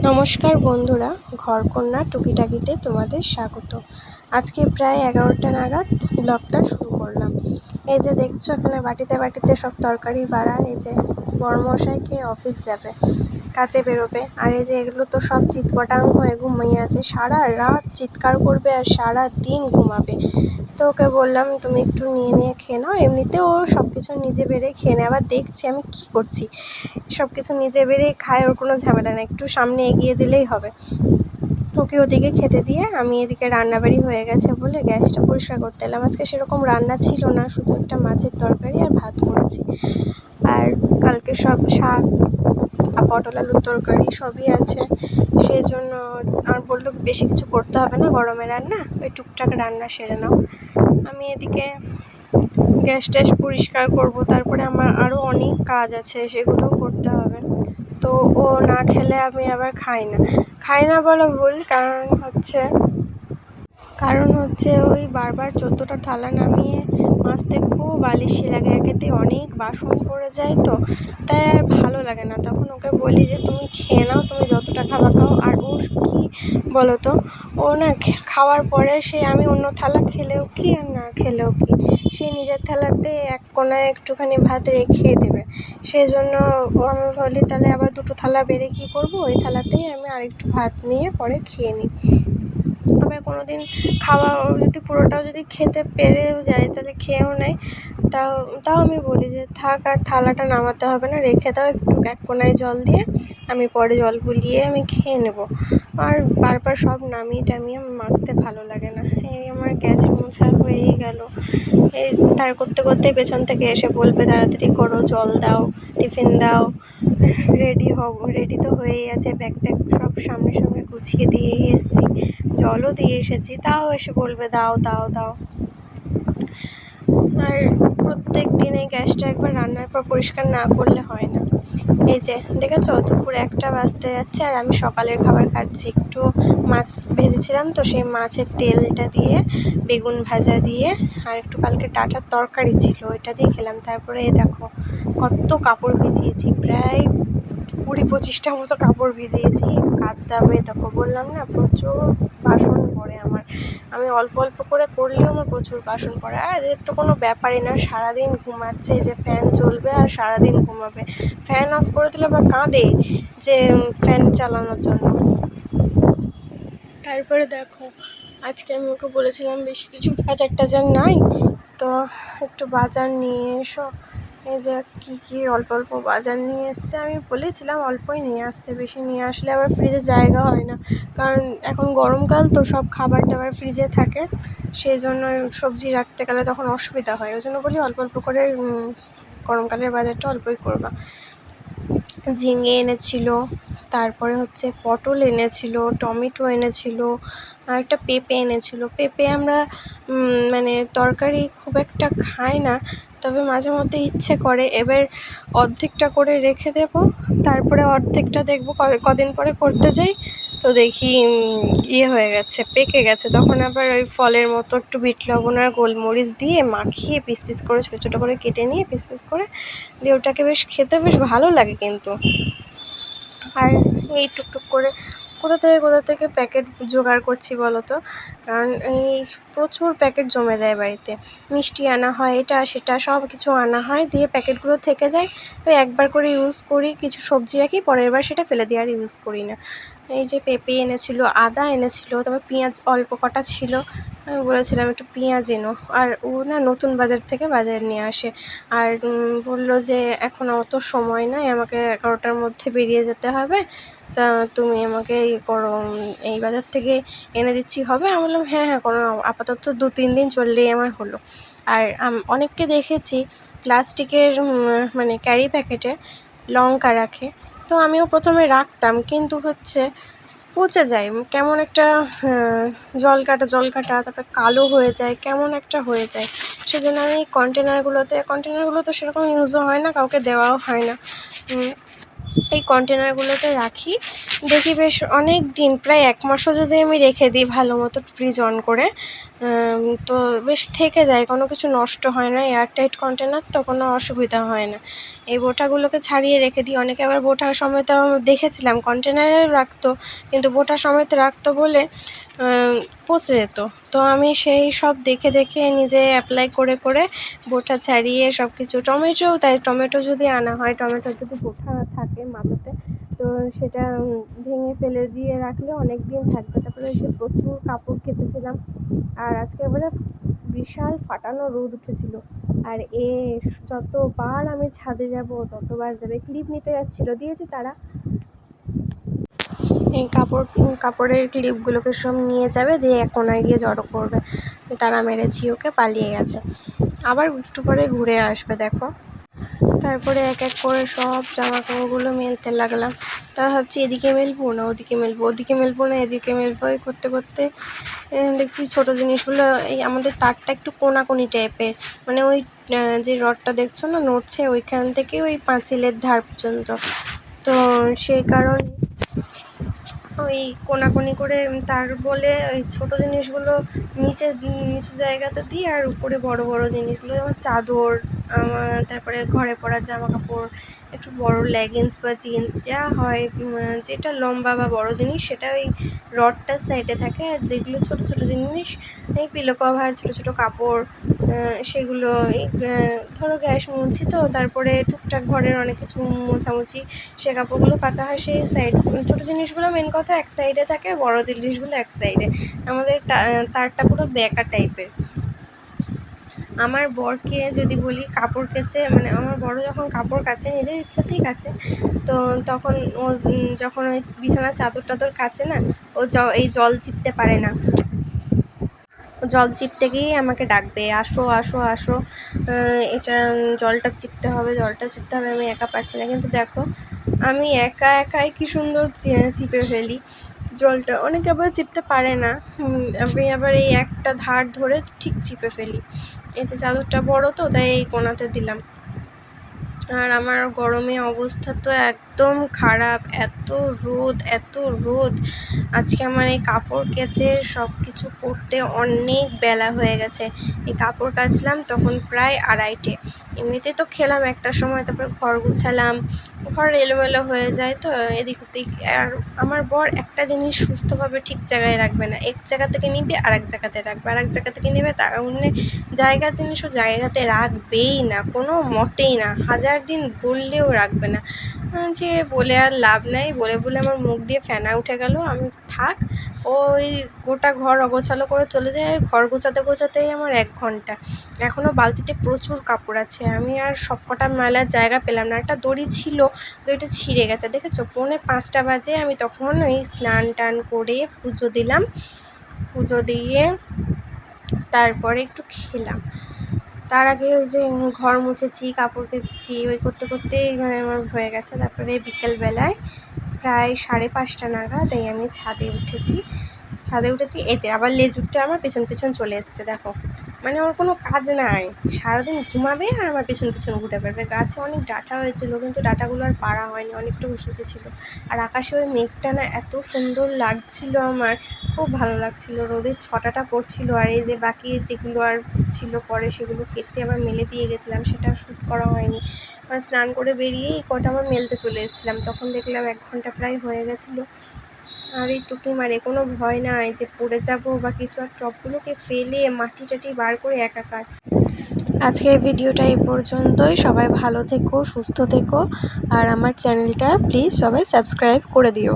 নমস্কার বন্ধুরা, ঘরকন্যা টুকিটাকিতে তোমাদের স্বাগত। আজকে প্রায় 11টা নাগাদ ব্লগটা শুরু করলাম। এই যে দেখছো এখানে বাটিতে বাটিতে সব তরকারি বাড়া। এই যে বড়মশাইকে অফিস যাবে, কাজে বেরোবে, আর এই যে এগুলো তো সব চিৎপটাং হয়ে ঘুমিয়ে আছে। সারা রাত চিৎকার করবে আর সারা দিন ঘুমাবে। তো ওকে বললাম তুমি একটু নিয়ে নিয়ে খেয়ে নাও। এমনিতে ও সব কিছু নিজে বেড়ে খেয়ে নেয়। আবার দেখছি আমি কি করছি, সব কিছু নিজে বেড়ে খায়, ওর কোনো ঝামেলা নেই, একটু সামনে এগিয়ে দিলেই হবে। ওকে ওদিকে খেতে দিয়ে আমি এদিকে রান্নাবাড়ি হয়ে গেছে বলে গ্যাসটা পরিষ্কার করতে এলাম। আজকে সেরকম রান্না ছিল না, শুধু একটা মাছের তরকারি আর ভাত করেছি। আর কালকে সব শাক আর পটল আলুর তরকারি সবই আছে, সেই জন্য আর বললো বেশি কিছু করতে হবে না, গরমে রান্না, ওই টুকটাক রান্না সেরে নাও। আমি এদিকে গ্যাস ট্যাস পরিষ্কার করবো, তারপরে আমার আরও অনেক কাজ আছে, সেগুলোও করতে হবে। তো ও না খেলে আমি আবার খাই না বলা ভুল, কারণ হচ্ছে ওই বারবার 14টা থালা নামিয়ে মাজতে খুব আলিস্যি লাগে। একেতেই অনেক বাসন পড়ে যায়, তো তাই আর ভালো লাগে না। তখন ওকে বলি যে তুমি খেয়ে নাও, তুমি যতটা খাবা খাও। আর ও কী বলো তো, ও না খাওয়ার পরে সে আমি অন্য থালা খেলেও কি আর না খেলেও কি, সে নিজের থালাতে এক কোনায় একটুখানি ভাত রেখে দেবে। সেই জন্য আমি বলি তাহলে আবার দুটো থালা বেড়ে কী করবো, ওই থালাতেই আমি আরেকটু ভাত নিয়ে পরে খেয়ে নিই। আবার কোনো দিন খাওয়া যদি পুরোটাও যদি খেতে পেরেও যায় তাহলে খেয়েও নেয়। তাও তাও আমি বলি যে থাক, আর থালাটা নামাতে হবে না, রেখে দাও একটু এক কোনায় জল দিয়ে, আমি পরে জল বুলিয়ে আমি খেয়ে নেবো। আর বারবার সব নামিয়ে টামিয়ে মাজতে ভালো লাগে না। এই আমার গ্যাস মোছা হয়েই গেল। এই তার করতে করতেই পেছন থেকে এসে বলবে তাড়াতাড়ি করো, জল দাও, টিফিন দাও, রেডি তো হয়েই আছে, ব্যাগ ট্যাগ সব সামনে সামনে গুছিয়ে দিয়েই এসেছি, জলও দিয়ে এসেছি, তাও এসে বলবে দাও দাও দাও। আর প্রত্যেক দিন এই গ্যাসটা একবার রান্নার পর পরিষ্কার না করলে হয় না। এই যে দেখেছো, দুপুর 1টা বাজতে যাচ্ছে আর আমি সকালের খাবার খাচ্ছি। একটু মাছ ভেজেছিলাম, তো সেই মাছের তেলটা দিয়ে বেগুন ভাজা দিয়ে আর একটু কালকে ডাঁটার তরকারি ছিল, ওইটা দিয়ে খেলাম। তারপরে এই দেখো কত কাপড় ভিজিয়েছি, প্রায় 20-25টা মতো কাপড় ভিজিয়েছি। কাচতে হবে, দেখো বললাম না প্রচুর বাসন পড়ে আমার। আমি অল্প অল্প করে করলেও আমার প্রচুর বাসন পড়ে। আর এদের তো কোনো ব্যাপারই না, সারাদিন ঘুমাচ্ছে, যে ফ্যান চলবে আর সারাদিন ঘুমাবে। ফ্যান অফ করে দিলে আবার কাঁদে যে ফ্যান চালানোর জন্য। তারপরে দেখো আজকে আমি ওকে বলেছিলাম বেশি কিছু বাজার টাজার নাই, তো একটু বাজার নিয়ে এসো। এই যে কী অল্প অল্প বাজার নিয়ে এসছে। আমি বলেছিলাম অল্পই নিয়ে আসতে, বেশি নিয়ে আসলে আবার ফ্রিজে জায়গা হয় না, কারণ এখন গরমকাল তো সব খাবার দাবার ফ্রিজে থাকে, সেই জন্য সবজি রাখতে গেলে তখন অসুবিধা হয়। ওই জন্য বলি অল্প অল্প করে গরমকালের বাজারটা অল্পই করবা। ঝিঙে এনেছিল, তারপরে হচ্ছে পটল এনেছিল, টমেটো এনেছিল, আর একটা পেঁপে এনেছিল। পেঁপে আমরা মানে তরকারি খুব একটা খাই না, তবে মাঝে মধ্যে ইচ্ছে করে। এবার অর্ধেকটা করে রেখে দেবো, তারপরে অর্ধেকটা দেখবো কদিন পরে করতে যাই, তো দেখি হয়ে গেছে, পেকে গেছে। তখন আবার ওই ফলের মতো একটু বিট লবণ আর গোলমরিচ দিয়ে মাখিয়ে পিস পিস করে ছোটো ছোটো করে কেটে নিয়ে পিস পিস করে দিয়ে ওটাকে বেশ খেতে বেশ ভালো লাগে কিন্তু। আর এই টুকটুক করে কোথা থেকে প্যাকেট জোগাড় করছি বলো তো, কারণ এই প্রচুর প্যাকেট জমে যায় বাড়িতে। মিষ্টি আনা হয়, এটা সেটা সব কিছু আনা হয়, দিয়ে প্যাকেটগুলো থেকে যায়। তো একবার করে ইউজ করি, কিছু সবজি রাখি, পরের বার সেটা ফেলে দিয়ে আর ইউজ করি না। এই যে পেঁপে এনেছিল, আদা এনেছিল, তারপর পেঁয়াজ অল্প কটা ছিল, আমি বলেছিলাম একটু পেঁয়াজ এনো। আর ও না নতুন বাজার থেকে বাজার নিয়ে আসে, আর বললো যে এখন অত সময় নাই, আমাকে 11টার মধ্যে বেরিয়ে যেতে হবে, তা তুমি আমাকে করো, এই বাজার থেকে এনে দিচ্ছি হবে? আমি বললাম হ্যাঁ হ্যাঁ, কোনো আপাতত 2-3 দিন চললেই আমার হলো। আর অনেককে দেখেছি প্লাস্টিকের মানে ক্যারি প্যাকেটে লঙ্কা রাখে, তো আমিও প্রথমে রাখতাম, কিন্তু হচ্ছে পচে যায়, কেমন একটা জলকাটা তারপর কালো হয়ে যায়, কেমন একটা হয়ে যায়। সেজন্য আমি কন্টেনারগুলো তো সেরকম ইউজও হয় না, কাউকে দেওয়াও হয় না, এই কন্টেনারগুলোতে রাখি। দেখি বেশ অনেক দিন, প্রায় 1 মাসও যদি আমি রেখে দিই ভালো মতো ফ্রিজ অন করে, তো বেশ থেকে যায়, কোনো কিছু নষ্ট হয় না, এয়ারটাইট কন্টেনার তো কোনো অসুবিধা হয় না। এই বোঁটাগুলোকে ছাড়িয়ে রেখে দিই। অনেকে আবার বোঁটা সমেত দেখেছিলাম কন্টেনারে রাখতো, কিন্তু বোঁটা সমেত রাখতো বলে পচে যেত। তো আমি সেই সব দেখে দেখে নিজে অ্যাপ্লাই করে করে বোঁটা ছাড়িয়ে সব কিছু, টমেটোও তাই, টমেটো যদি আনা হয়, টমেটোর যদি বোঁটা থাকে মাথাতে, তো সেটা ভেঙে ফেলে দিয়ে রাখলে অনেক দিন থাকবে। তারপরে ওই যে প্রচুর কাপড় কেচেছিলাম, আর আজকে এবারে বিশাল ফাটানো রোদ উঠেছিল, আর যতবার আমি ছাদে যাব ততবার যাবে। ক্লিপ নিতে যাচ্ছিল, দিয়েছি তারা, এই কাপড়ের ক্লিপগুলোকে সব নিয়ে যাবে, দিয়ে এক কোনায় গিয়ে জড়ো করবে। তারা মেরেছি, ওকে পালিয়ে গেছে, আবার একটু পরে ঘুরে আসবে দেখো। তারপরে এক এক করে সব জামাকাপড়গুলো মেলতে লাগলাম। তা ভাবছি এদিকে মেলবো না ওদিকে মেলবো, ওদিকে মেলবো না এদিকে মেলবো, এই করতে করতে দেখছি ছোটো জিনিসগুলো, এই আমাদের তারটা একটু কোনাকুনি টাইপের, মানে ওই যে রডটা দেখছো না নড়ছে, ওইখান থেকে ওই পাঁচিলের ধার পর্যন্ত, তো সেই কারণে ওই কোনাকুনি করে তার বলে ওই ছোটো জিনিসগুলো নিচু জায়গাতে দিই, আর উপরে বড় বড় জিনিসগুলো যেমন চাদর, তারপরে ঘরে পরা জামা কাপড়, একটু বড় লেগিংস বা জিন্স যা হয়, যেটা লম্বা বা বড় জিনিস সেটা ওই রডটার সাইডে থাকে, আর যেগুলো ছোট ছোট জিনিস, এই পিলো কভার, ছোটো ছোটো কাপড়, সেগুলো এই ধরো গ্যাস মুছি, তো তারপরে টুকটাক ঘরের অনেক কিছু মোছামুছি, সে কাপড়গুলো কাচা হয় সেই সাইড। ছোটো জিনিসগুলো মেন কথা এক সাইডে থাকে, বড় জিনিসগুলো এক সাইডে। আমাদের তারটা পুরো বেঁকা টাইপের। আমার বরকে যদি বলি কাপড় কেচে, মানে আমার বড় যখন কাপড় কাচে নিজের ইচ্ছাতেই কাচে, তো তখন ও যখন ওই বিছানার চাদর টাদর কাচে না, ও এই জল চিপতে পারে না, জল চিপতে গিয়েই আমাকে ডাকবে, আসো আসো আসো, এটা জলটা চিপতে হবে, জলটা চিপতে হবে, আমি একা পারছি না। কিন্তু দেখো আমি একা একাই কি সুন্দর চিপে ফেলি জলটা। অনেকে আবার চিপতে পারে না, আমি আবার এই একটা ধার ধরে ঠিক চিপে ফেলি। এই যে চাদরটা বড় তো তাই এই কোণাতে দিলাম। আর আমার গরমে অবস্থা তো একদম খারাপ, এত রোদ এত রোদ। আজকে আমার এই কাপড় কেচে সব কিছু করতে অনেক বেলা হয়ে গেছে। এই কাপড় কাচলাম তখন প্রায় 2:30, এমনিতে তো খেলাম একটার সময়, তারপরে ঘর গুছালাম, ঘর এলোমেলো হয়ে যায় তো এদিক ওদিক। আর আমার বর একটা জিনিস সুস্থভাবে ঠিক জায়গায় রাখবে না, এক জায়গা থেকে নিবে আর এক জায়গাতে রাখবে, আর এক জায়গা থেকে নেবে তার অন্য জায়গার জিনিসও জায়গাতে রাখবেই না, কোনো মতেই না, 1000 দিন বললেও রাখবে না। যে বলে আর লাভ নাই, বলে বলে আমার মুখ দিয়ে ফেনা উঠে গেল। আমি থাক, ওই গোটা ঘর অগোছালো করে চলে যায়, ঘর গোছাতে গোছাতেই আমার 1 ঘন্টা। এখনও বালতিতে প্রচুর কাপড় আছে, আমি আর সব কটা মেলার জায়গা পেলাম না। একটা দড়ি ছিল, দড়িটা ছিঁড়ে গেছে, দেখেছো 4:45 বাজে। আমি তখন ওই স্নান টান করে পুজো দিলাম, পুজো দিয়ে তারপরে একটু খেলাম। তার আগে ওই যে ঘর মুছেছি, কাপড় কেচেছি, ওই করতে করতেই মানে আমার হয়ে গেছে। তারপরে বিকেলবেলায় প্রায় 5:30 নাগাদ আমি ছাদে উঠেছি। এই যে আবার লেজুরটা আমার পেছন পেছন চলে এসছে দেখো, মানে ওর কোনো কাজ নাই, সারাদিন ঘুমাবে আর আমার পেছন পেছন ঘুরে বেড়াবে। গাছে অনেক ডাঁটা হয়েছিল, কিন্তু ডাঁটাগুলো আর পাড়া হয়নি, অনেকটা উঁচুতে ছিল। আর আকাশে ওই মেঘটা না এত সুন্দর লাগছিল, আমার খুব ভালো লাগছিল, রোদের ছটাটা পড়ছিল। আর এই যে বাকি যেগুলো আর ছিল পরে, সেগুলো কেচে আবার মেলে দিয়ে গেছিলাম, সেটা শ্যুট করা হয়নি। স্নান করে বেরিয়েই কটা আমার মেলতে চলে এসেছিলাম, তখন দেখলাম 1 ঘন্টা প্রায় হয়ে গেছিলো। আর এই টুকি মারে কোনো ভয় নাই যে পড়ে যাবো বা কিছু, আর টবগুলোকে ফেলে মাটি টাটি বার করে একাকার। আজকের ভিডিওটা এই পর্যন্তই। সবাই ভালো থেকো, সুস্থ থেকো, আর আমার চ্যানেলটা প্লিজ সবাই সাবস্ক্রাইব করে দিও।